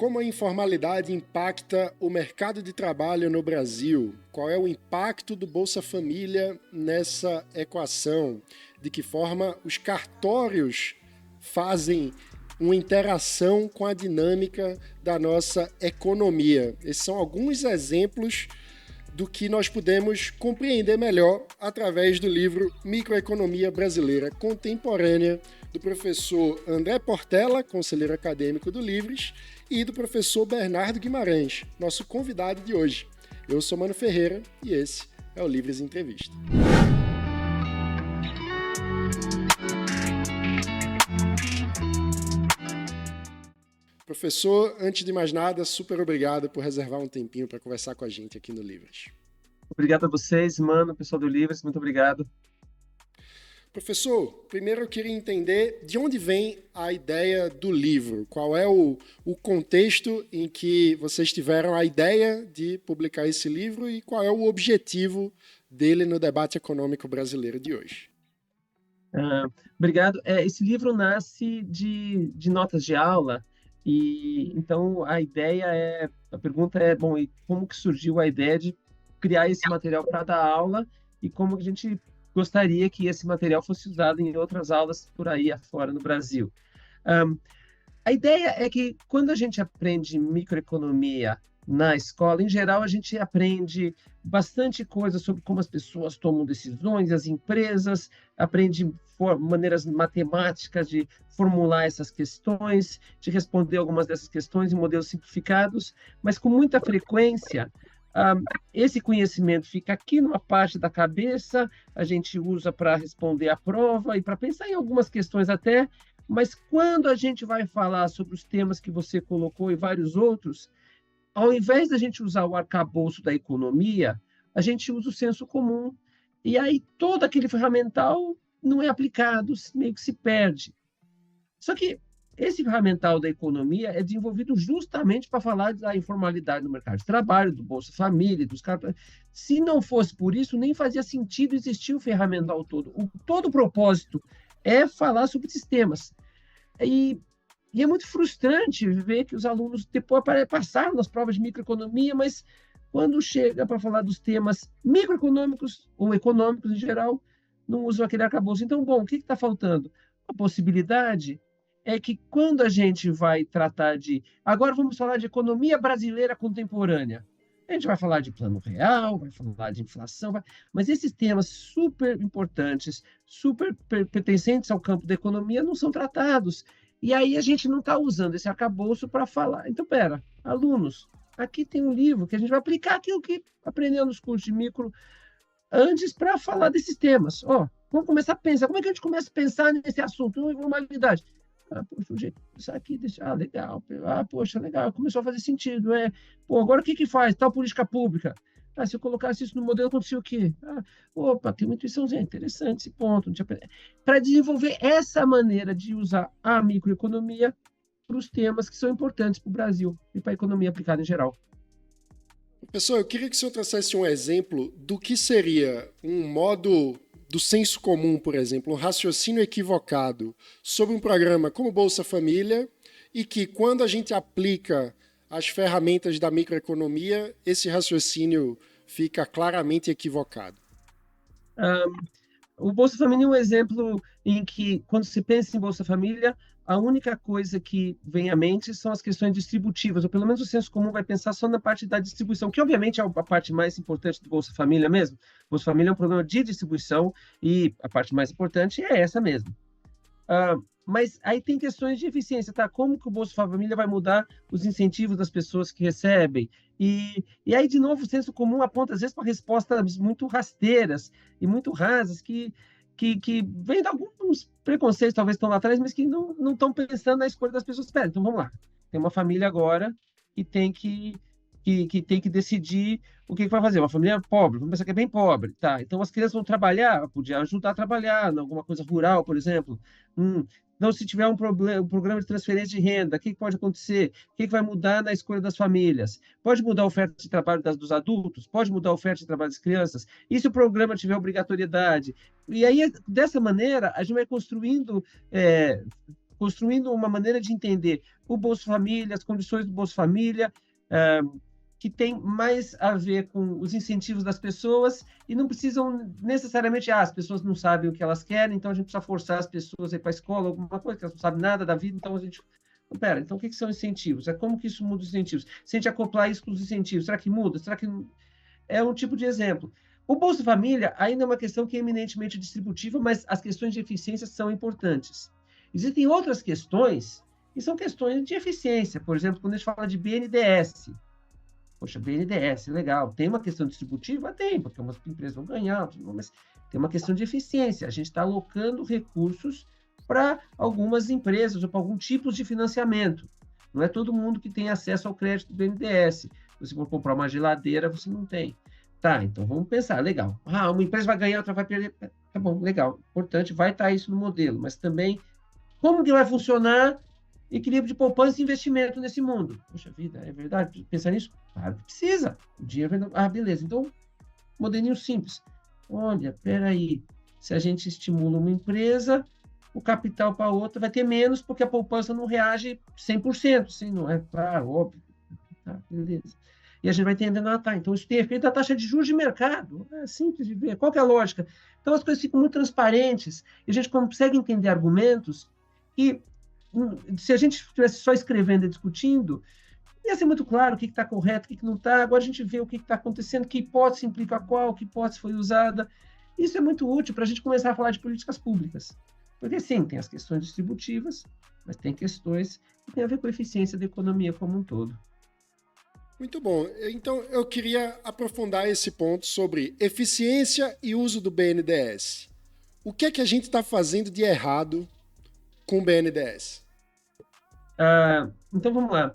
como a informalidade impacta o mercado de trabalho no Brasil? Qual é o impacto do Bolsa Família nessa equação? De que forma os cartórios fazem uma interação com a dinâmica da nossa economia? Esses são alguns exemplos do que nós podemos compreender melhor através do livro Microeconomia Brasileira Contemporânea, do professor André Portela, conselheiro acadêmico do Livres, e do professor Bernardo Guimarães, nosso convidado de hoje. Eu sou Mano Ferreira e esse é o Livres Entrevista. Professor, antes de mais nada, super obrigado por reservar um tempinho para conversar com a gente aqui no Livres. Obrigado a vocês, Mano, pessoal do Livres, muito obrigado. Professor, primeiro eu queria entender de onde vem a ideia do livro. Qual é o contexto em que vocês tiveram a ideia de publicar esse livro e qual é o objetivo dele no debate econômico brasileiro de hoje? Obrigado. Esse livro nasce de notas de aula e então a pergunta é, bom, e como que surgiu a ideia de criar esse material para dar aula e como que a gente gostaria que esse material fosse usado em outras aulas por aí afora no Brasil. A ideia é que quando a gente aprende microeconomia na escola, em geral, a gente aprende bastante coisa sobre como as pessoas tomam decisões, as empresas, aprende maneiras matemáticas de formular essas questões, de responder algumas dessas questões em modelos simplificados, mas com muita frequência, esse conhecimento fica aqui numa parte da cabeça, a gente usa para responder a prova e para pensar em algumas questões até, mas quando a gente vai falar sobre os temas que você colocou e vários outros, ao invés da gente usar o arcabouço da economia, a gente usa o senso comum. E aí todo aquele ferramental não é aplicado, meio que se perde. Só que esse ferramental da economia é desenvolvido justamente para falar da informalidade no mercado de trabalho, do Bolsa Família, dos caras. Se não fosse por isso, nem fazia sentido existir o ferramental todo. Todo o propósito é falar sobre sistemas. E é muito frustrante ver que os alunos depois passaram nas provas de microeconomia, mas quando chega para falar dos temas microeconômicos ou econômicos em geral, não usam aquele arcabouço. Então, bom, o que está faltando? A possibilidade é que quando a gente vai tratar de... Agora vamos falar de economia brasileira contemporânea. A gente vai falar de plano real, vai falar de inflação, mas esses temas super importantes, super pertencentes ao campo da economia, não são tratados. E aí a gente não está usando esse arcabouço para falar. Então, alunos, aqui tem um livro que a gente vai aplicar aquilo que aprendeu nos cursos de micro antes para falar desses temas. Vamos começar a pensar. Como é que a gente começa a pensar nesse assunto? Informalidade. Poxa, o jeito de pensar aqui, legal. Poxa, legal, começou a fazer sentido. Agora o que faz? Tal política pública. Se eu colocasse isso no modelo, acontecia o quê? Tem uma intuiçãozinha, interessante esse ponto. Para desenvolver essa maneira de usar a microeconomia para os temas que são importantes para o Brasil e para a economia aplicada em geral. Pessoal, eu queria que o senhor trouxesse um exemplo do que seria um modo do senso comum, por exemplo, um raciocínio equivocado sobre um programa como Bolsa Família e que, quando a gente aplica as ferramentas da microeconomia, esse raciocínio fica claramente equivocado. O Bolsa Família é um exemplo em que, quando se pensa em Bolsa Família, a única coisa que vem à mente são as questões distributivas, ou pelo menos o senso comum vai pensar só na parte da distribuição, que obviamente é a parte mais importante do Bolsa Família mesmo. O Bolsa Família é um programa de distribuição e a parte mais importante é essa mesmo. Mas aí tem questões de eficiência, tá? Como que o Bolsa Família vai mudar os incentivos das pessoas que recebem? E aí, de novo, o senso comum aponta, às vezes, para respostas muito rasteiras e muito rasas, que vem de alguns preconceitos, talvez estão lá atrás, mas que não estão pensando na escolha das pessoas. Espera, então vamos lá. Tem uma família agora que tem que decidir o que vai fazer. Uma família pobre, vamos pensar que é bem pobre, tá? Então as crianças vão trabalhar, podia ajudar a trabalhar, em alguma coisa rural, por exemplo. Então, se tiver um programa de transferência de renda, o que pode acontecer? O que vai mudar na escolha das famílias? Pode mudar a oferta de trabalho dos adultos? Pode mudar a oferta de trabalho das crianças? E se o programa tiver obrigatoriedade? E aí, dessa maneira, a gente vai construindo construindo uma maneira de entender o Bolsa Família, as condições do Bolsa Família, que tem mais a ver com os incentivos das pessoas e não precisam necessariamente, as pessoas não sabem o que elas querem, então a gente precisa forçar as pessoas a ir para a escola, alguma coisa, que elas não sabem nada da vida, então a gente... Pera, então o que são incentivos? Como que isso muda os incentivos? Se a gente acoplar isso com os incentivos, será que muda? Será que... É um tipo de exemplo. O Bolsa Família ainda é uma questão que é eminentemente distributiva, mas as questões de eficiência são importantes. Existem outras questões que são questões de eficiência. Por exemplo, quando a gente fala de BNDES. Poxa, BNDES, legal. Tem uma questão distributiva? Tem, porque umas empresas vão ganhar, mas tem uma questão de eficiência. A gente está alocando recursos para algumas empresas ou para algum tipo de financiamento. Não é todo mundo que tem acesso ao crédito do BNDES. Se você for comprar uma geladeira, você não tem. Tá, então vamos pensar, legal. Uma empresa vai ganhar, outra vai perder. Tá bom, legal. Importante, vai estar isso no modelo, mas também como que vai funcionar equilíbrio de poupança e investimento nesse mundo? Poxa vida, é verdade? Pensar nisso? Claro que precisa. O dinheiro vai... beleza. Então, modelinho simples. Olha, peraí. Se a gente estimula uma empresa, o capital para outra vai ter menos, porque a poupança não reage 100%. Sim, não é? Claro, óbvio. Tá, beleza. E a gente vai entendendo, então isso tem efeito da taxa de juros de mercado. É simples de ver. Qual que é a lógica? Então as coisas ficam muito transparentes e a gente consegue entender argumentos que, se a gente estivesse só escrevendo e discutindo, ia ser muito claro o que está correto, o que não está. Agora a gente vê o que está acontecendo, que hipótese implica qual, que hipótese foi usada. Isso é muito útil para a gente começar a falar de políticas públicas. Porque, sim, tem as questões distributivas, mas tem questões que têm a ver com a eficiência da economia como um todo. Muito bom. Então, eu queria aprofundar esse ponto sobre eficiência e uso do BNDES. O que é que a gente está fazendo de errado com o BNDES? Então, vamos lá.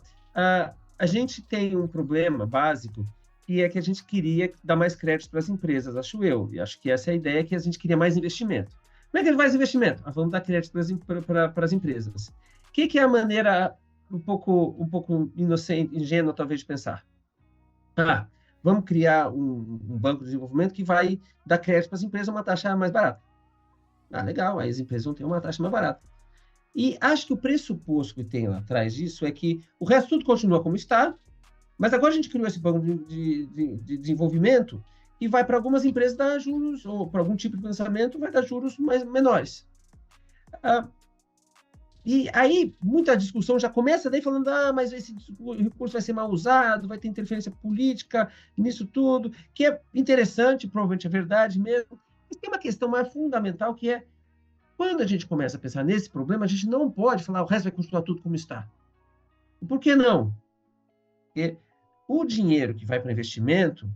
A gente tem um problema básico, que é que a gente queria dar mais crédito para as empresas, acho eu. E acho que essa é a ideia, que a gente queria mais investimento. Como é que ele faz investimento? Vamos dar crédito para as empresas. O que é a maneira um pouco inocente, ingênua, talvez, de pensar? Vamos criar um banco de desenvolvimento que vai dar crédito para as empresas a uma taxa mais barata. Legal, aí as empresas vão ter uma taxa mais barata. E acho que o pressuposto que tem lá atrás disso é que o resto tudo continua como está, mas agora a gente criou esse banco de desenvolvimento e vai para algumas empresas dar juros, ou para algum tipo de financiamento vai dar juros menores. E aí, muita discussão já começa daí falando, mas esse recurso vai ser mal usado, vai ter interferência política nisso tudo, que é interessante, provavelmente é verdade mesmo, mas tem uma questão mais fundamental, que é, quando a gente começa a pensar nesse problema, a gente não pode falar, o resto vai continuar tudo como está. Por que não? Porque o dinheiro que vai para investimento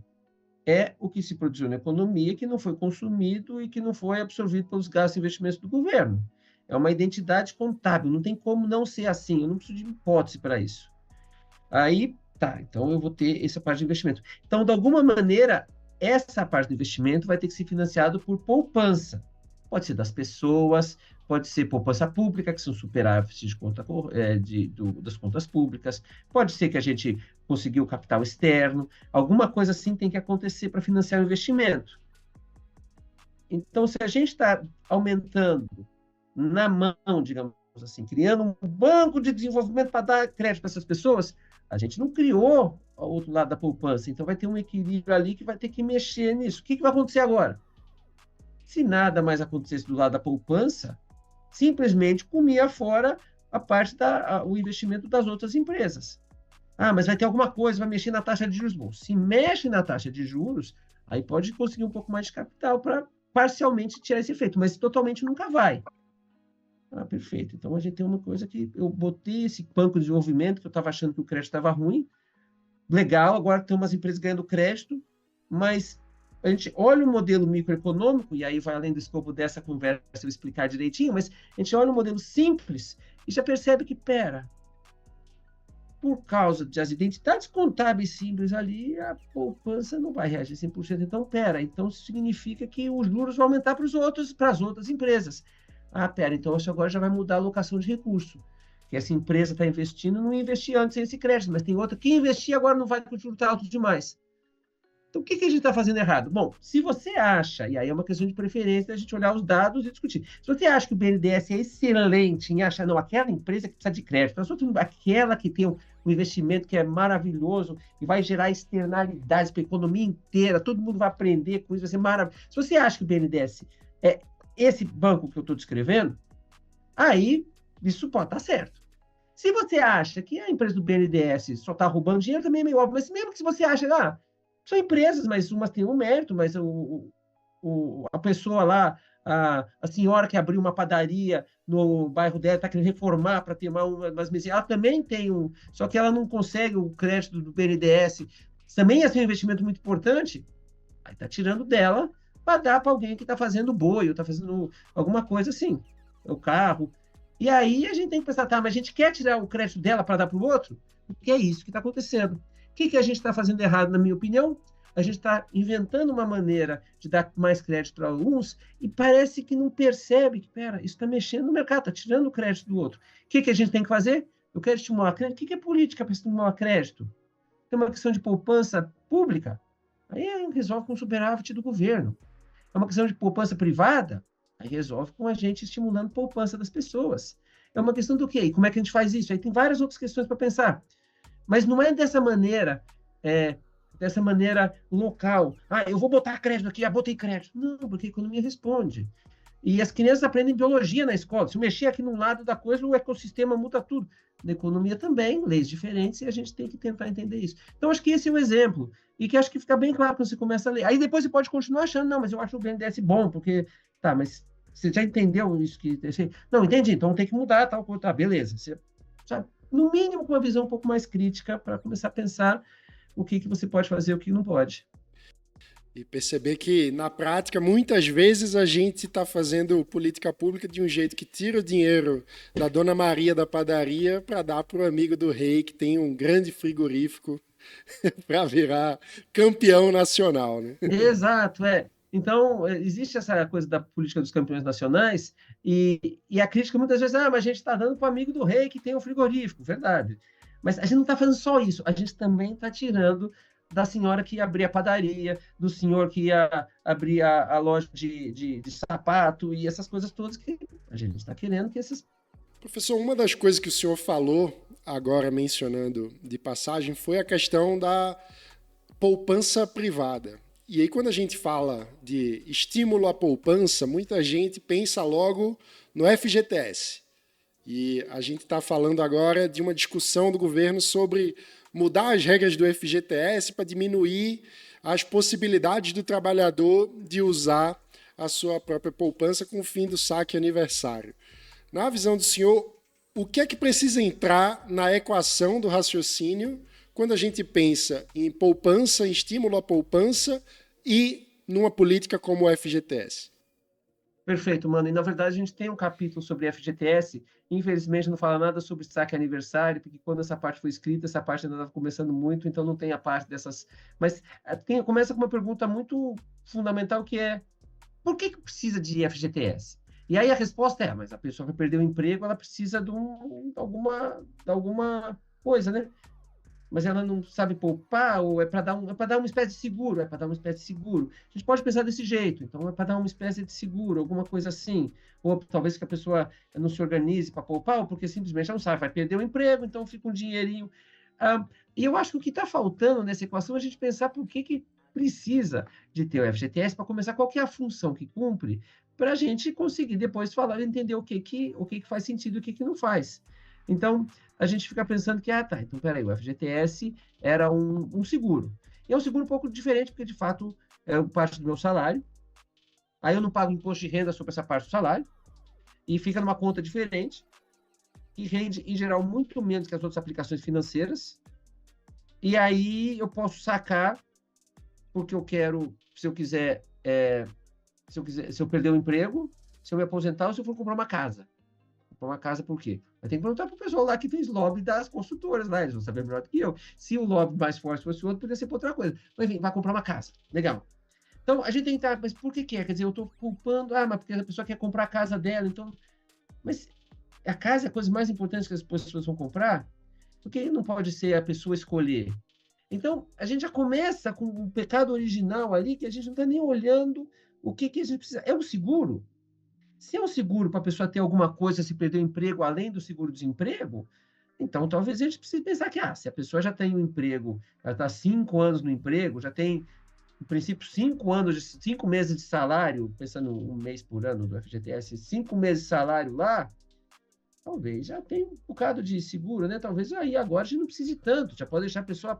é o que se produziu na economia, que não foi consumido e que não foi absorvido pelos gastos e investimentos do governo. É uma identidade contábil, não tem como não ser assim, eu não preciso de hipótese para isso. Aí, então eu vou ter essa parte de investimento. Então, de alguma maneira, essa parte do investimento vai ter que ser financiado por poupança. Pode ser das pessoas, pode ser poupança pública, que são superávites de conta, das contas públicas, pode ser que a gente conseguiu capital externo, alguma coisa assim tem que acontecer para financiar o investimento. Então, se a gente está aumentando na mão, digamos assim, criando um banco de desenvolvimento para dar crédito para essas pessoas, a gente não criou o outro lado da poupança, então vai ter um equilíbrio ali que vai ter que mexer nisso. O que vai acontecer agora? Se nada mais acontecesse do lado da poupança, simplesmente comia fora a parte o investimento das outras empresas. Mas vai ter alguma coisa, vai mexer na taxa de juros. Bom, se mexe na taxa de juros, aí pode conseguir um pouco mais de capital para parcialmente tirar esse efeito, mas totalmente nunca vai. Perfeito. Então, a gente tem uma coisa que eu botei esse banco de desenvolvimento, que eu estava achando que o crédito estava ruim. Legal, agora tem umas empresas ganhando crédito, mas a gente olha o modelo microeconômico, e aí vai além do escopo dessa conversa eu explicar direitinho, mas a gente olha o modelo simples e já percebe que, por causa das identidades contábeis simples ali, a poupança não vai reagir 100%. Então, então isso significa que os juros vão aumentar para as outras empresas. Então isso agora já vai mudar a alocação de recurso. Que essa empresa está investindo, não investia antes sem esse crédito, mas tem outra que investir agora não vai com o juro alto demais. Então, o que a gente está fazendo errado? Bom, se você acha, e aí é uma questão de preferência, a gente olhar os dados e discutir. Se você acha que o BNDES é excelente em achar, não, aquela empresa que precisa de crédito, aquela que tem um investimento que é maravilhoso e vai gerar externalidades para a economia inteira, todo mundo vai aprender com isso, vai ser maravilhoso. Se você acha que o BNDES é esse banco que eu estou descrevendo, aí isso pode estar certo. Se você acha que a empresa do BNDES só está roubando dinheiro, também é meio óbvio. Mas mesmo que se você acha, são empresas, mas umas têm um mérito, mas a pessoa lá, a senhora que abriu uma padaria no bairro dela, está querendo reformar para ter umas mesinhas, ela também tem só que ela não consegue o crédito do BNDES. Também ia ser um investimento muito importante, aí está tirando dela para dar para alguém que está fazendo boi, ou está fazendo alguma coisa assim, o carro. E aí a gente tem que pensar, tá, mas a gente quer tirar o crédito dela para dar para o outro? Porque é isso que está acontecendo. O que a gente está fazendo errado, na minha opinião? A gente está inventando uma maneira de dar mais crédito para alguns e parece que não percebe que, pera, isso está mexendo no mercado, está tirando o crédito do outro. O que a gente tem que fazer? Eu quero estimular crédito. O que é política para estimular crédito? Tem uma questão de poupança pública? Aí resolve com o superávit do governo. É uma questão de poupança privada? Aí resolve com a gente estimulando a poupança das pessoas. É uma questão do quê? E como é que a gente faz isso? Aí tem várias outras questões para pensar. Mas não é dessa maneira local. Eu vou botar crédito aqui, botei crédito. Não, porque a economia responde. E as crianças aprendem biologia na escola. Se eu mexer aqui num lado da coisa, o ecossistema muda tudo. Na economia também, leis diferentes, e a gente tem que tentar entender isso. Então, acho que esse é o exemplo. E que acho que fica bem claro quando você começa a ler. Aí depois você pode continuar achando, não, mas eu acho o BNDES bom, porque. Tá, mas você já entendeu isso que. Não, entendi, então tem que mudar tal coisa. Tá, beleza. Você, sabe, no mínimo, com uma visão um pouco mais crítica, para começar a pensar o que você pode fazer e o que não pode. E perceber que, na prática, muitas vezes a gente está fazendo política pública de um jeito que tira o dinheiro da Dona Maria da padaria para dar para o amigo do rei que tem um grande frigorífico para virar campeão nacional, né? Exato, é. Então, existe essa coisa da política dos campeões nacionais e a crítica muitas vezes, mas a gente está dando para o amigo do rei que tem um frigorífico, verdade. Mas a gente não está fazendo só isso, a gente também está tirando da senhora que ia abrir a padaria, do senhor que ia abrir a loja de sapato e essas coisas todas que a gente está querendo que esses... Professor, uma das coisas que o senhor falou, agora mencionando de passagem, foi a questão da poupança privada. E aí, quando a gente fala de estímulo à poupança, muita gente pensa logo no FGTS. E a gente está falando agora de uma discussão do governo sobre mudar as regras do FGTS para diminuir as possibilidades do trabalhador de usar a sua própria poupança com o fim do saque aniversário. Na visão do senhor, o que é que precisa entrar na equação do raciocínio quando a gente pensa em poupança, em estímulo à poupança e numa política como o FGTS? Perfeito, mano. E, na verdade, a gente tem um capítulo sobre FGTS. Infelizmente, não fala nada sobre saque aniversário, porque quando essa parte foi escrita, essa parte ainda estava começando muito, então não tem a parte dessas... Mas começa com uma pergunta muito fundamental, que é por que precisa de FGTS? E aí a resposta é, mas a pessoa vai perder o emprego, ela precisa de alguma coisa, né? Mas ela não sabe poupar, ou é para dar uma espécie de seguro, é para dar uma espécie de seguro. A gente pode pensar desse jeito, então é para dar uma espécie de seguro, alguma coisa assim. Ou talvez que a pessoa não se organize para poupar, ou porque simplesmente ela não sabe, vai perder o emprego, então fica um dinheirinho. E eu acho que o que está faltando nessa equação é a gente pensar por que precisa de ter o FGTS para começar qual que é a função que cumpre, para a gente conseguir depois falar e entender o que faz sentido e o que não faz. Então, a gente fica pensando que, tá, então peraí, o FGTS era um seguro. E é um seguro um pouco diferente, porque de fato é parte do meu salário. Aí eu não pago imposto de renda sobre essa parte do salário, e fica numa conta diferente, que rende, em geral, muito menos que as outras aplicações financeiras. E aí eu posso sacar, porque eu quero, se eu perder o emprego, se eu me aposentar ou se eu for comprar uma casa. Uma casa por quê? Vai ter que perguntar para o pessoal lá que fez lobby das construtoras lá, eles vão saber melhor do que eu. Se o lobby mais forte fosse outro, poderia ser para outra coisa. Mas enfim, vai comprar uma casa. Legal. Então, a gente tem que estar, mas por que é? Quer dizer, eu estou culpando, mas porque a pessoa quer comprar a casa dela, então... Mas a casa é a coisa mais importante que as pessoas vão comprar? Porque não pode ser a pessoa escolher. Então, a gente já começa com um pecado original ali, que a gente não está nem olhando o que a gente precisa. É um seguro? Se é um seguro para a pessoa ter alguma coisa, se perder o emprego, além do seguro-desemprego, então talvez a gente precise pensar que, se a pessoa já tem um emprego, ela está 5 anos no emprego, já tem, no princípio, 5 anos, 5 meses de salário, pensando um mês por ano do FGTS, 5 meses de salário lá, talvez já tenha um bocado de seguro, né? Talvez aí agora a gente não precise tanto, já pode deixar a pessoa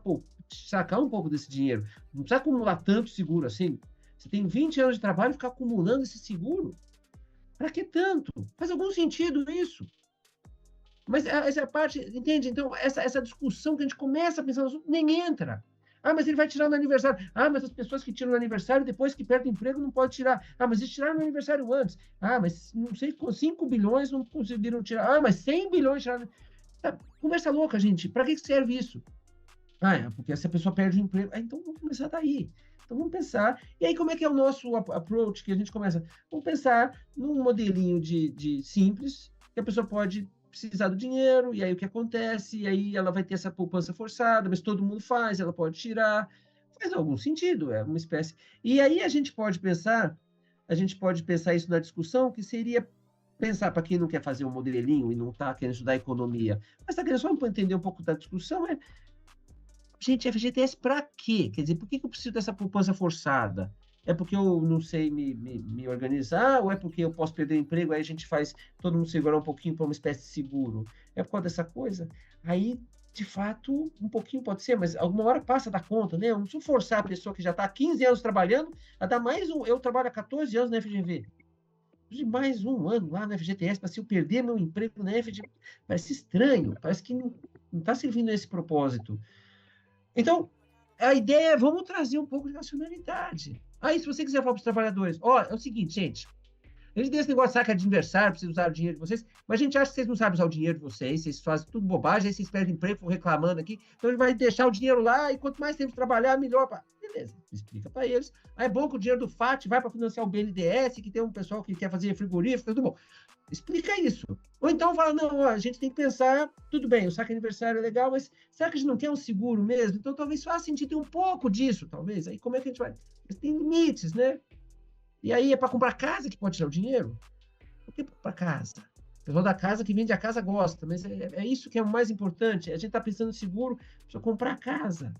sacar um pouco desse dinheiro. Não precisa acumular tanto seguro assim. Você tem 20 anos de trabalho e ficar acumulando esse seguro. Para que tanto? Faz algum sentido isso? Mas essa parte, entende? Então, essa discussão que a gente começa a pensar no assunto, nem entra. Mas ele vai tirar no aniversário. Mas as pessoas que tiram no aniversário, depois que perdem o emprego, não pode tirar. Mas eles tiraram no aniversário antes. Mas não sei, 5 bilhões não conseguiram tirar. Mas 100 bilhões tiraram. Conversa louca, gente. Para que serve isso? Porque essa pessoa perde o emprego. Então vamos começar daí. Então vamos pensar. E aí, como é que é o nosso approach que a gente começa? Vamos pensar num modelinho de simples, que a pessoa pode precisar do dinheiro, e aí o que acontece? E aí ela vai ter essa poupança forçada, mas todo mundo faz, ela pode tirar. Faz algum sentido, é uma espécie. E aí a gente pode pensar isso na discussão, que seria pensar para quem não quer fazer um modelinho e não está querendo estudar economia, mas está querendo só entender um pouco da discussão, gente, FGTS para quê? Quer dizer, por que eu preciso dessa poupança forçada? É porque eu não sei me organizar, ou é porque eu posso perder o emprego, aí a gente faz todo mundo segurar um pouquinho para uma espécie de seguro? É por causa dessa coisa? Aí, de fato, um pouquinho pode ser, mas alguma hora passa da conta, né? Eu não preciso forçar a pessoa que já está há 15 anos trabalhando a dar mais um. Eu trabalho há 14 anos na FGV. De mais um ano lá na FGTS, para se eu perder meu emprego na FGV. Parece estranho, parece que não está servindo a esse propósito. Então, a ideia é, vamos trazer um pouco de racionalidade. Se você quiser falar para os trabalhadores, é o seguinte, gente, a gente tem esse negócio, saca, de aniversário, precisa usar o dinheiro de vocês, mas a gente acha que vocês não sabem usar o dinheiro de vocês fazem tudo bobagem, aí vocês perdem emprego, ficam reclamando aqui, então a gente vai deixar o dinheiro lá, e quanto mais tempo de trabalhar, melhor. Beleza, explica para eles. É bom que o dinheiro do FAT vai para financiar o BNDES, que tem um pessoal que quer fazer frigorífico, tudo bom. Explica isso. Ou então fala, não, a gente tem que pensar, tudo bem, o saque aniversário é legal, mas será que a gente não quer um seguro mesmo? Então talvez faça sentido um pouco disso, talvez. Aí como é que a gente vai? Mas tem limites, né? E aí é para comprar casa que pode tirar o dinheiro? Por que para casa? O pessoal da casa que vende a casa gosta, mas é isso que é o mais importante. A gente está pensando em seguro para comprar casa.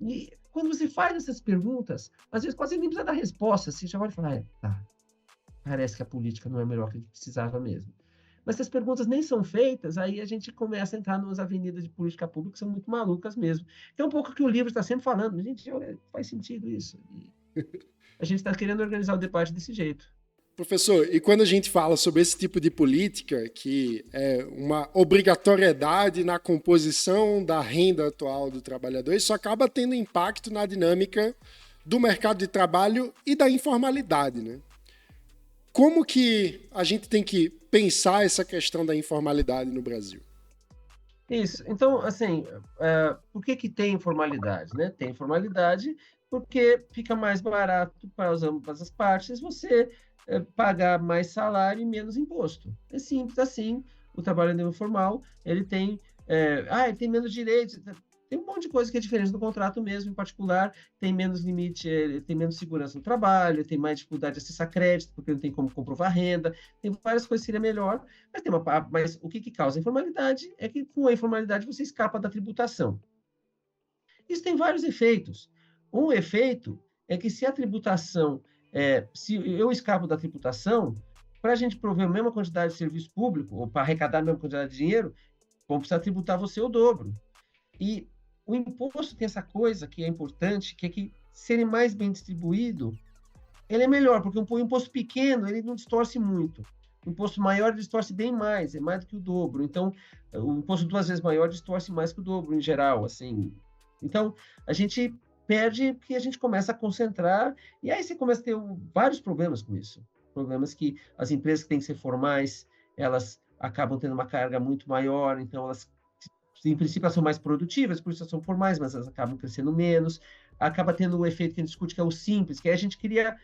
E quando você faz essas perguntas, às vezes quase nem precisa dar resposta. Você já vai falar, tá, parece que a política não é melhor que a gente precisava mesmo. Mas se as perguntas nem são feitas, aí a gente começa a entrar nas avenidas de política pública que são muito malucas mesmo. É um pouco que o livro está sempre falando. Gente, faz sentido isso. E a gente está querendo organizar o debate desse jeito. Professor, e quando a gente fala sobre esse tipo de política, que é uma obrigatoriedade na composição da renda atual do trabalhador, isso acaba tendo impacto na dinâmica do mercado de trabalho e da informalidade, né? Como que a gente tem que pensar essa questão da informalidade no Brasil? Isso. Então, assim, por que tem informalidade, né? Tem informalidade porque fica mais barato para ambas as partes você pagar mais salário e menos imposto. É simples assim. O trabalhador informal, ele tem menos direitos. Tem um monte de coisa que é diferente do contrato mesmo, em particular, tem menos limite, tem menos segurança no trabalho, tem mais dificuldade de acessar crédito, porque não tem como comprovar renda, tem várias coisas que seria melhor, mas o que causa informalidade é que com a informalidade você escapa da tributação. Isso tem vários efeitos. Um efeito é que se a tributação, se eu escapo da tributação, para a gente prover a mesma quantidade de serviço público, ou para arrecadar a mesma quantidade de dinheiro, vamos precisar tributar você o dobro. E o imposto tem essa coisa que é importante, que é que, se ele é mais bem distribuído, ele é melhor, porque um imposto pequeno, ele não distorce muito. O imposto maior distorce bem mais, é mais do que o dobro. Então, o imposto 2 vezes maior distorce mais que o dobro, em geral, assim. Então, a gente perde porque a gente começa a concentrar, e aí você começa a ter vários problemas com isso. Problemas que as empresas que têm que ser formais, elas acabam tendo uma carga muito maior, então elas em princípio, elas são mais produtivas, por isso elas são formais, mas elas acabam crescendo menos. Acaba tendo o efeito que a gente discute, que é o simples, que é a gente cria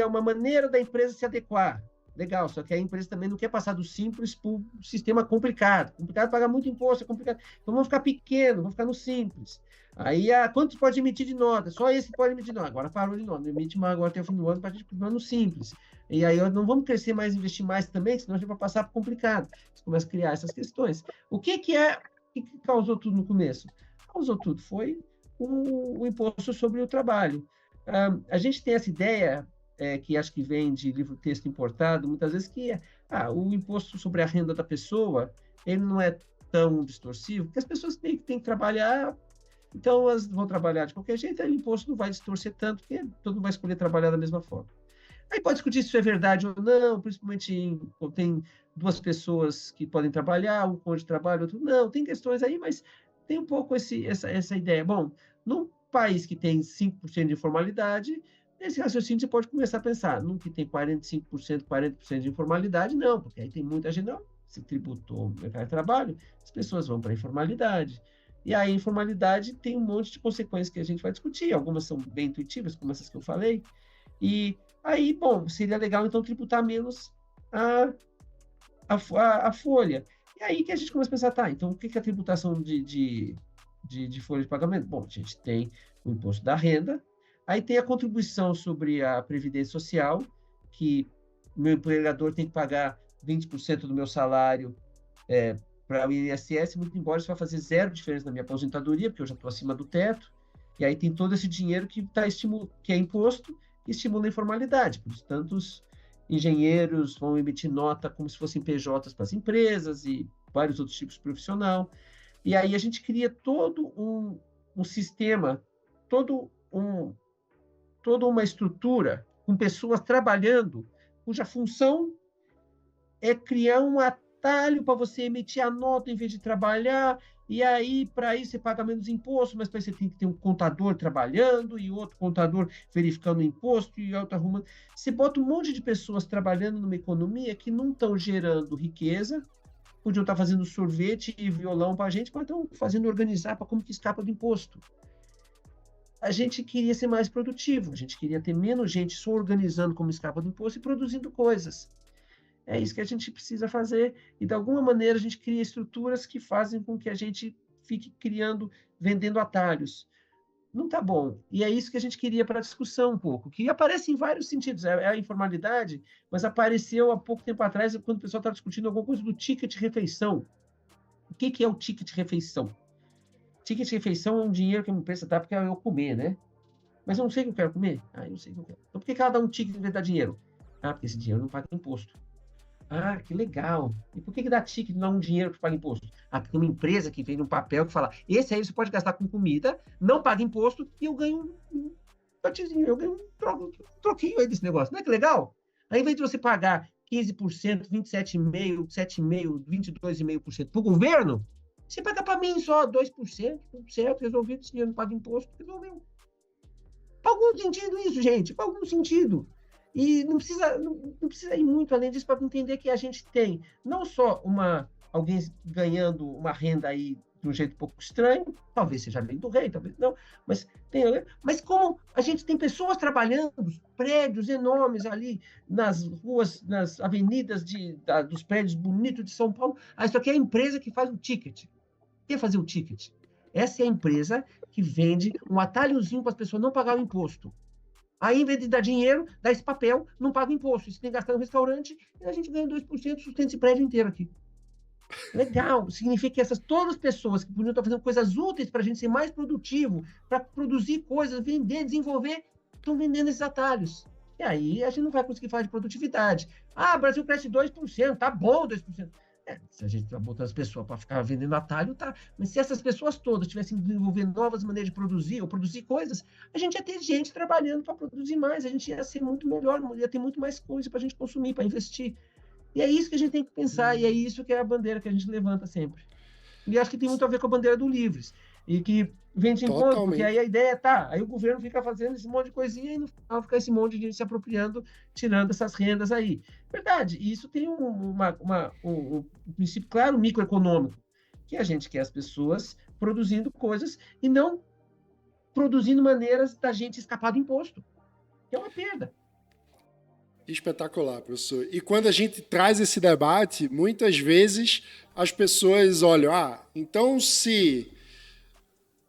uma maneira da empresa se adequar. legal, só que a empresa também não quer passar do simples para o sistema complicado. Complicado é pagar muito imposto, é complicado. Então vamos ficar pequeno, vamos ficar no simples. Aí, quantos pode emitir de nota? Só esse pode emitir nota. Agora parou de nota, não emite mais agora até o fim do ano para a gente continuar no simples. E aí não vamos crescer mais, investir mais também, senão a gente vai passar para o complicado. Você começa a criar essas questões. O que causou tudo no começo? Causou tudo foi o imposto sobre o trabalho. A gente tem essa ideia, que acho que vem de livro-texto importado, muitas vezes, que o imposto sobre a renda da pessoa, ele não é tão distorsivo, porque as pessoas têm que trabalhar, então elas vão trabalhar de qualquer jeito, aí o imposto não vai distorcer tanto, porque todo mundo vai escolher trabalhar da mesma forma. Aí pode discutir se isso é verdade ou não, principalmente quando tem duas pessoas que podem trabalhar, um cônjuge trabalha, outro não, tem questões aí, mas tem um pouco essa ideia. Bom, num país que tem 5% de informalidade, esse raciocínio você pode começar a pensar, num que tem 45%, 40% de informalidade, não, porque aí tem muita gente, não, se tributou o mercado de trabalho, as pessoas vão para a informalidade. E aí a informalidade tem um monte de consequências que a gente vai discutir, algumas são bem intuitivas, como essas que eu falei, e aí, bom, seria legal então tributar menos a folha. E aí que a gente começa a pensar, tá, então o que é a tributação de folha de pagamento? Bom, a gente tem o imposto da renda, aí tem a contribuição sobre a Previdência Social, que o meu empregador tem que pagar 20% do meu salário para o INSS, muito embora isso vai fazer zero diferença na minha aposentadoria, porque eu já estou acima do teto, e aí tem todo esse dinheiro que é imposto, que estimula a informalidade. Por isso, tantos engenheiros vão emitir nota como se fossem PJs para as empresas e vários outros tipos de profissional. E aí a gente cria todo um sistema, toda uma estrutura com pessoas trabalhando, cuja função é criar um atalho para você emitir a nota em vez de trabalhar, e aí, para isso, você paga menos imposto, mas para isso você tem que ter um contador trabalhando, e outro contador verificando o imposto, e outro arrumando. Você bota um monte de pessoas trabalhando numa economia que não estão gerando riqueza, podiam estar fazendo sorvete e violão para a gente, mas estão fazendo organizar para como que escapa do imposto. A gente queria ser mais produtivo, a gente queria ter menos gente só organizando como escapa do imposto e produzindo coisas. É isso que a gente precisa fazer, e de alguma maneira a gente cria estruturas que fazem com que a gente fique vendendo atalhos. Não está bom. E é isso que a gente queria para a discussão um pouco, que aparece em vários sentidos. É a informalidade, mas apareceu há pouco tempo atrás, quando o pessoal estava discutindo alguma coisa do ticket refeição. O que é o ticket refeição? Ticket refeição é um dinheiro que a empresa dá porque eu comer, né? Mas eu não sei o que eu quero comer. Eu não sei o que eu quero. Então por que ela dá um ticket em vez de dar dinheiro? Porque esse dinheiro não paga imposto. Que legal. E por que dá ticket e não um dinheiro que paga imposto? Porque uma empresa que vende um papel que fala, esse aí você pode gastar com comida, não paga imposto, e eu ganho um batizinho, eu ganho um troquinho aí desse negócio. Não é que legal? Aí, ao invés de você pagar 15%, 27,5%, 7,5%, 22,5% para o governo, você paga para mim só 2%, tudo certo, resolvido, esse dinheiro não paga imposto, resolveu. Faz algum sentido isso, gente? Faz algum sentido. E não precisa ir muito além disso para entender que a gente tem não só alguém ganhando uma renda aí de um jeito um pouco estranho, talvez seja lei do rei, talvez não, mas como a gente tem pessoas trabalhando, prédios enormes ali nas ruas, nas avenidas dos prédios bonitos de São Paulo, isso aqui é a empresa que faz o ticket. Quer fazer o ticket? Essa é a empresa que vende um atalhozinho para as pessoas não pagarem o imposto. Aí, em vez de dar dinheiro, dá esse papel, não paga imposto. Se tem que gastar no restaurante, a gente ganha 2%, sustenta esse prédio inteiro aqui. Legal. Significa que todas as pessoas que podiam estar fazendo coisas úteis para a gente ser mais produtivo, para produzir coisas, vender, desenvolver, estão vendendo esses atalhos. E aí a gente não vai conseguir falar de produtividade. O Brasil cresce 2%, tá bom 2%. Se a gente está botando as pessoas para ficar vendendo atalho, tá. Mas se essas pessoas todas tivessem desenvolvendo novas maneiras de produzir ou produzir coisas, a gente ia ter gente trabalhando para produzir mais, a gente ia ser muito melhor, ia ter muito mais coisa para a gente consumir, para investir. E é isso que a gente tem que pensar, e é isso que é a bandeira que a gente levanta sempre. E acho que tem muito a ver com a bandeira do Livres, e que vem de encontro, porque aí a ideia aí o governo fica fazendo esse monte de coisinha e no final fica esse monte de gente se apropriando, tirando essas rendas aí. Verdade, e isso tem um princípio claro microeconômico, que a gente quer as pessoas produzindo coisas e não produzindo maneiras da gente escapar do imposto, que é uma perda. Espetacular, professor. E quando a gente traz esse debate, muitas vezes as pessoas olham, então se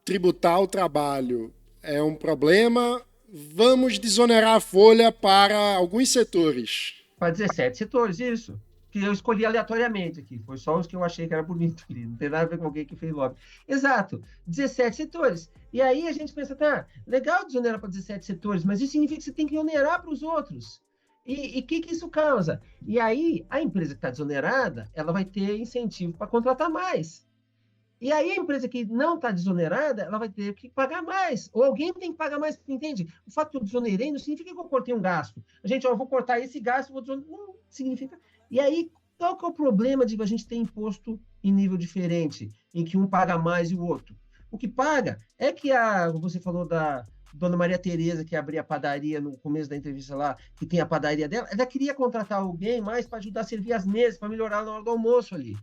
tributar o trabalho é um problema, vamos desonerar a folha para alguns setores. Para 17 setores, isso. Que eu escolhi aleatoriamente aqui. Foi só os que eu achei que era bonito, querido. Não tem nada a ver com alguém que fez lobby. Exato, 17 setores. E aí a gente pensa, tá, legal desonerar para 17 setores, mas isso significa que você tem que onerar para os outros. E o que isso causa? E aí, a empresa que está desonerada, ela vai ter incentivo para contratar mais. E aí a empresa que não está desonerada, ela vai ter que pagar mais. Ou alguém tem que pagar mais, entende? O fato que eu desonerei não significa que eu cortei um gasto. A gente, eu vou cortar esse gasto, vou desonerar. Não significa. E aí, qual que é o problema de a gente ter imposto em nível diferente, em que um paga mais e o outro? O que paga é que você falou da Dona Maria Tereza, que abria a padaria no começo da entrevista lá, que tem a padaria dela, ela queria contratar alguém mais para ajudar a servir as mesas, para melhorar na hora do almoço ali.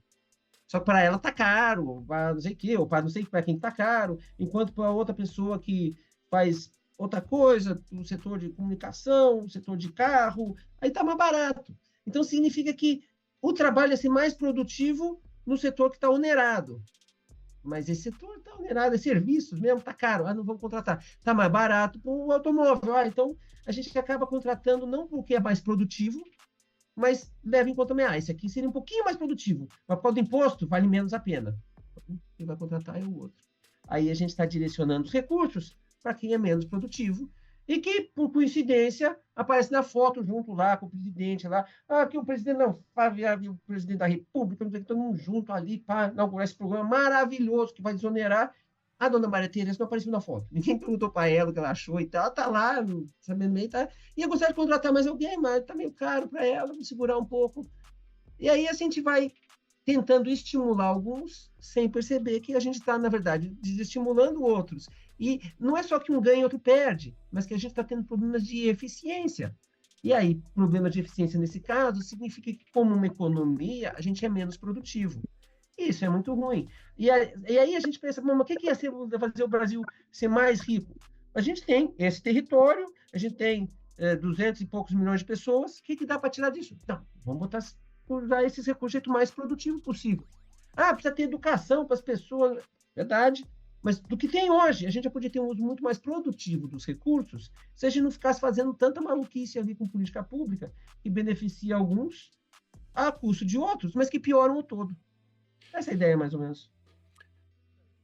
Só que para ela tá caro, para não sei o quê, ou para não sei para quem tá caro, enquanto para outra pessoa que faz outra coisa, no setor de comunicação, no setor de carro, aí tá mais barato. Então significa que o trabalho é ser mais produtivo no setor que está onerado. Mas esse setor está onerado, é serviços mesmo, tá caro, não vamos contratar. Tá mais barato para o automóvel. Então a gente acaba contratando não porque é mais produtivo, mas leva em conta também, esse aqui seria um pouquinho mais produtivo, mas por causa do imposto, vale menos a pena. Quem vai contratar é o outro. Aí a gente está direcionando os recursos para quem é menos produtivo e que, por coincidência, aparece na foto junto lá com o presidente lá. Que o presidente não, o presidente da República, não sei, todo mundo junto ali para inaugurar esse programa maravilhoso que vai desonerar. A dona Maria Tereza não apareceu na foto. Ninguém perguntou para ela o que ela achou e tal. Ela tá lá, sabendo meio, tá. Ia gostar de contratar mais alguém, mas tá meio caro para ela, vamos segurar um pouco. E aí a gente vai tentando estimular alguns sem perceber que a gente está, na verdade, desestimulando outros. E não é só que um ganha e outro perde, mas que a gente está tendo problemas de eficiência. E aí, problema de eficiência nesse caso significa que, como uma economia, a gente é menos produtivo. Isso é muito ruim. E aí a gente pensa, mas o que é fazer o Brasil ser mais rico? A gente tem esse território, a gente tem 200 e poucos milhões de pessoas, o que dá para tirar disso? Não, vamos usar esses recursos do jeito mais produtivo possível. Precisa ter educação para as pessoas, verdade, mas do que tem hoje, a gente já podia ter um uso muito mais produtivo dos recursos se a gente não ficasse fazendo tanta maluquice ali com política pública que beneficia alguns a custo de outros, mas que pioram o todo. Essa é a ideia, mais ou menos.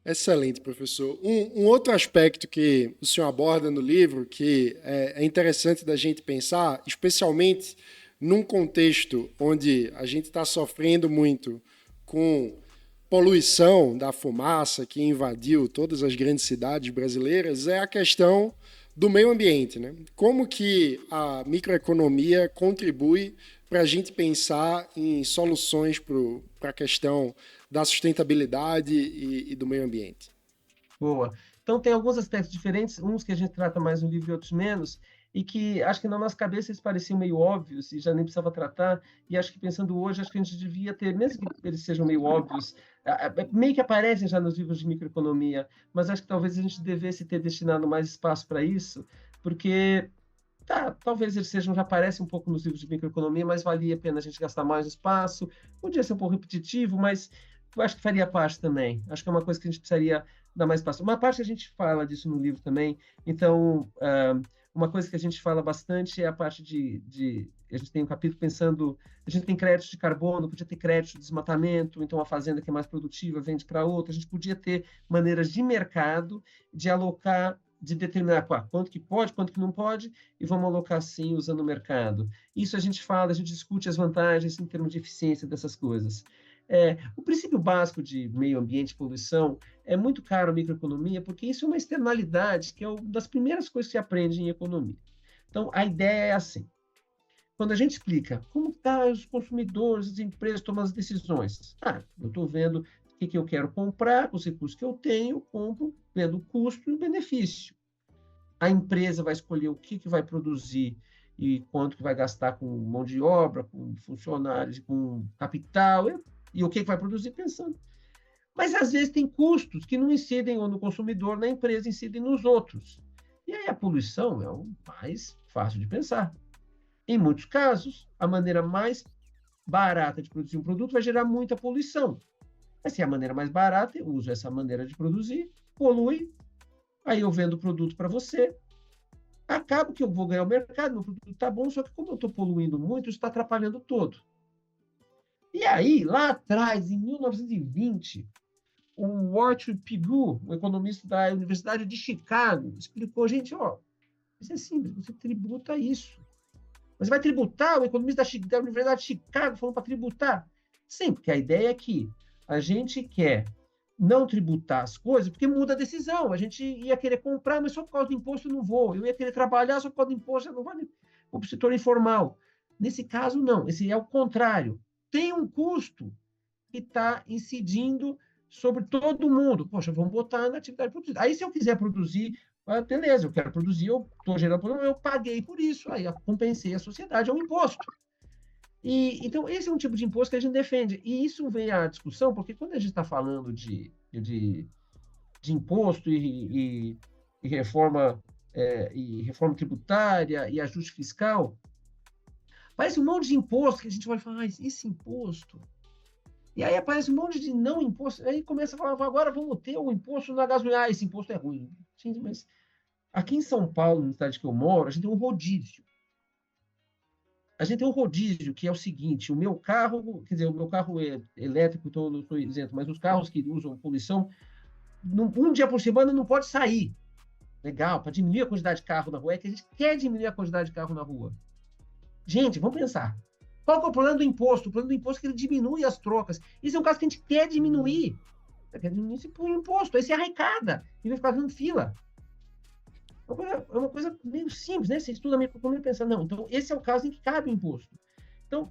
Excelente, professor. Um outro aspecto que o senhor aborda no livro, que é interessante da gente pensar, especialmente num contexto onde a gente está sofrendo muito com poluição da fumaça que invadiu todas as grandes cidades brasileiras, é a questão do meio ambiente, né? Como que a microeconomia contribui para a gente pensar em soluções para a questão da sustentabilidade e do meio ambiente? Boa. Então, tem alguns aspectos diferentes, uns que a gente trata mais no livro e outros menos, e que acho que na nossa cabeça eles pareciam meio óbvios e já nem precisava tratar, e acho que pensando hoje, acho que a gente devia ter, mesmo que eles sejam meio óbvios, meio que aparecem já nos livros de microeconomia, mas acho que talvez a gente devesse ter destinado mais espaço para isso, porque talvez eles sejam, já aparecem um pouco nos livros de microeconomia, mas valia a pena a gente gastar mais espaço. Podia ser um pouco repetitivo, mas eu acho que faria parte também. Acho que é uma coisa que a gente precisaria dar mais espaço. Uma parte a gente fala disso no livro também. Então, uma coisa que a gente fala bastante é a parte a gente tem um capítulo pensando, a gente tem créditos de carbono, podia ter crédito de desmatamento, então a fazenda que é mais produtiva vende para outra, a gente podia ter maneiras de mercado de alocar, de determinar quanto que pode, quanto que não pode, e vamos alocar assim usando o mercado. Isso a gente fala, a gente discute as vantagens em termos de eficiência dessas coisas. O princípio básico de meio ambiente e poluição é muito caro a microeconomia, porque isso é uma externalidade que é uma das primeiras coisas que se aprende em economia. Então, a ideia é assim. Quando a gente explica como tá os consumidores, as empresas tomam as decisões. Eu estou vendo o que eu quero comprar, com os recursos que eu tenho, compro, vendo o custo e o benefício. A empresa vai escolher o que vai produzir e quanto que vai gastar com mão de obra, com funcionários, com capital, e o que vai produzir pensando. Mas, às vezes, tem custos que não incidem ou no consumidor, na empresa, incidem nos outros. E aí a poluição é o mais fácil de pensar. Em muitos casos, a maneira mais barata de produzir um produto vai gerar muita poluição. Mas se é a maneira mais barata, eu uso essa maneira de produzir, polui, aí eu vendo o produto para você, acaba que eu vou ganhar o mercado, meu produto está bom, só que como eu estou poluindo muito, isso está atrapalhando todo. E aí, lá atrás, em 1920, o Arthur Pigou, um economista da Universidade de Chicago, explicou, gente, ó, isso é simples, você tributa isso. Você vai tributar? O economista da Universidade de Chicago falando para tributar? Sim, porque a ideia é que a gente quer não tributar as coisas porque muda a decisão. A gente ia querer comprar, mas só por causa do imposto eu não vou. Eu ia querer trabalhar só por causa do imposto, eu não vou para o setor informal. Nesse caso, não. Esse é o contrário. Tem um custo que está incidindo sobre todo mundo. Poxa, vamos botar na atividade produzida. Aí, se eu quiser produzir, beleza, eu quero produzir, eu estou gerando problema, eu paguei por isso. Aí, eu compensei a sociedade, é um imposto. Então, esse é um tipo de imposto que a gente defende. E isso vem à discussão, porque quando a gente está falando de imposto e reforma, e reforma tributária e ajuste fiscal, parece um monte de imposto que a gente vai falar, ah, esse imposto. E aí aparece um monte de não imposto, aí começa a falar, agora vamos ter o imposto na gasolina, ah, esse imposto é ruim. Gente, mas aqui em São Paulo, na cidade que eu moro, a gente tem um rodízio. A gente tem um rodízio que é o seguinte, o meu carro, quer dizer, o meu carro é elétrico, então eu não estou isento, mas os carros que usam poluição, um dia por semana não pode sair. Legal, para diminuir a quantidade de carro na rua, é que a gente quer diminuir a quantidade de carro na rua. Gente, vamos pensar. Qual que é o problema do imposto? O problema do imposto é que ele diminui as trocas. Isso é um caso que a gente quer diminuir. Quer diminuir esse imposto, aí você arrecada e vai ficar fazendo fila. É uma coisa meio simples, né? Você estuda a microeconomia e pensa, não, então esse é o caso em que cabe o imposto. Então,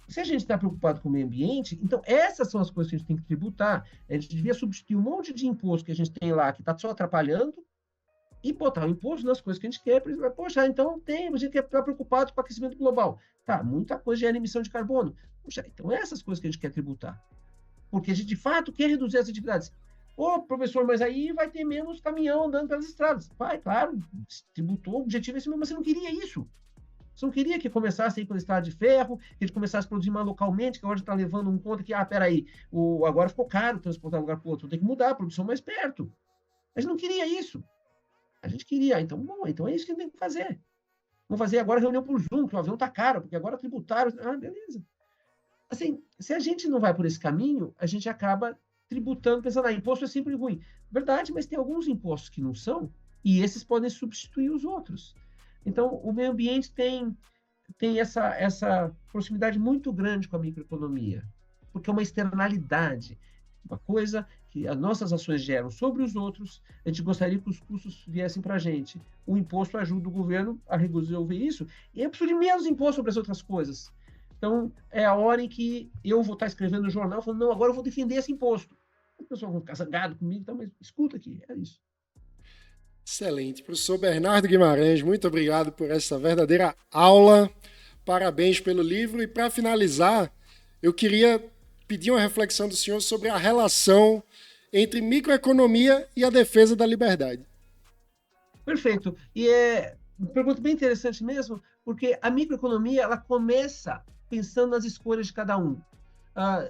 se a gente está preocupado com o meio ambiente, então essas são as coisas que a gente tem que tributar. A gente devia substituir um monte de imposto que a gente tem lá, que está só atrapalhando, e botar o imposto nas coisas que a gente quer. Poxa, então a gente está preocupado com o aquecimento global. Tá, muita coisa gera emissão de carbono. Poxa, então essas coisas que a gente quer tributar. Porque a gente, de fato, quer reduzir as atividades. Ô, professor, mas aí vai ter menos caminhão andando pelas estradas. Vai, claro, tributou, o objetivo é esse mesmo, mas você não queria isso. Você não queria que começasse a ir pela estrada de ferro, que a gente começasse a produzir mais localmente, que agora está levando um conta que, peraí, agora ficou caro transportar de um lugar para o outro, tem que mudar a produção mais perto. A gente não queria isso. A gente queria, então, bom, então é isso que a gente tem que fazer. Vamos fazer agora reunião por Zoom, que o avião está caro, porque agora tributaram. Ah, beleza. Assim, se a gente não vai por esse caminho, a gente acaba tributando, pensando, imposto é sempre ruim. Verdade, mas tem alguns impostos que não são, e esses podem substituir os outros. Então, o meio ambiente tem essa proximidade muito grande com a microeconomia, porque é uma externalidade, uma coisa que as nossas ações geram sobre os outros, a gente gostaria que os custos viessem para a gente. O imposto ajuda o governo a resolver isso, e é preciso de menos imposto sobre as outras coisas. Então, é a hora em que eu vou estar escrevendo no jornal, falando, não, agora eu vou defender esse imposto. As pessoas vão ficar zangadas comigo, então, mas escuta aqui, é isso. Excelente. Professor Bernardo Guimarães, muito obrigado por essa verdadeira aula. Parabéns pelo livro. E para finalizar, eu queria pedir uma reflexão do senhor sobre a relação entre microeconomia e a defesa da liberdade. Perfeito. E é uma pergunta bem interessante mesmo, porque a microeconomia ela começa pensando nas escolhas de cada um.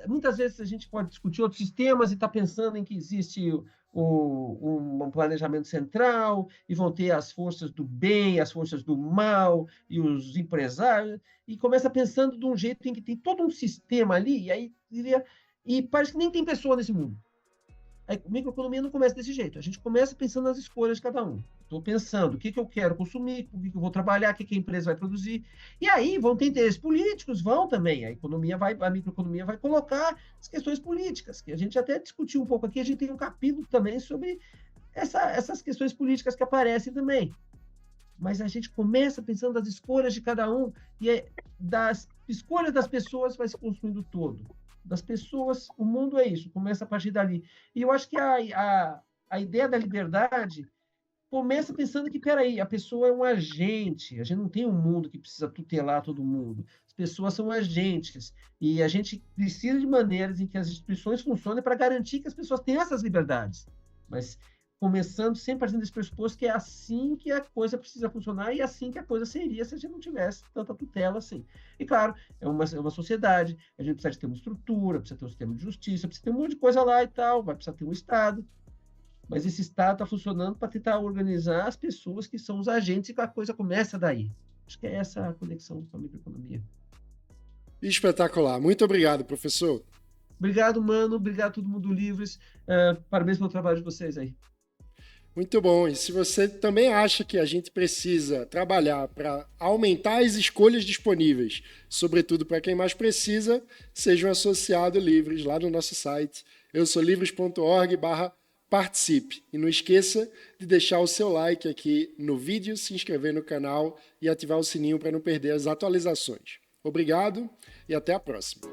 Muitas vezes a gente pode discutir outros sistemas e está pensando em que existe um planejamento central e vão ter as forças do bem, as forças do mal e os empresários, e começa pensando de um jeito em que tem todo um sistema ali, e parece que nem tem pessoa nesse mundo. A microeconomia não começa desse jeito. A gente começa pensando nas escolhas de cada um. Estou pensando o que eu quero consumir, o que eu vou trabalhar, o que a empresa vai produzir. E aí vão ter interesses políticos, vão também. A microeconomia vai colocar as questões políticas, que a gente até discutiu um pouco aqui. A gente tem um capítulo também sobre essas questões políticas que aparecem também. Mas a gente começa pensando nas escolhas de cada um e das escolhas das pessoas vai se construindo todo. Das pessoas, o mundo é isso, começa a partir dali. E eu acho que a ideia da liberdade começa pensando que, peraí, a pessoa é um agente, a gente não tem um mundo que precisa tutelar todo mundo. As pessoas são agentes, e a gente precisa de maneiras em que as instituições funcionem para garantir que as pessoas tenham essas liberdades. Mas começando sempre partindo desse pressuposto que é assim que a coisa precisa funcionar e assim que a coisa seria se a gente não tivesse tanta tutela assim. E claro, é uma sociedade, a gente precisa ter uma estrutura, precisa ter um sistema de justiça, precisa ter um monte de coisa lá e tal, vai precisar ter um Estado, mas esse Estado está funcionando para tentar organizar as pessoas que são os agentes e a coisa começa daí. Acho que é essa a conexão com a microeconomia. Espetacular. Muito obrigado, professor. Obrigado, mano. Obrigado a todo mundo do Livres. Parabéns pelo trabalho de vocês aí. Muito bom. E se você também acha que a gente precisa trabalhar para aumentar as escolhas disponíveis, sobretudo para quem mais precisa, seja um associado Livres lá no nosso site. Eu sou livres.org/participe. E não esqueça de deixar o seu like aqui no vídeo, se inscrever no canal e ativar o sininho para não perder as atualizações. Obrigado e até a próxima.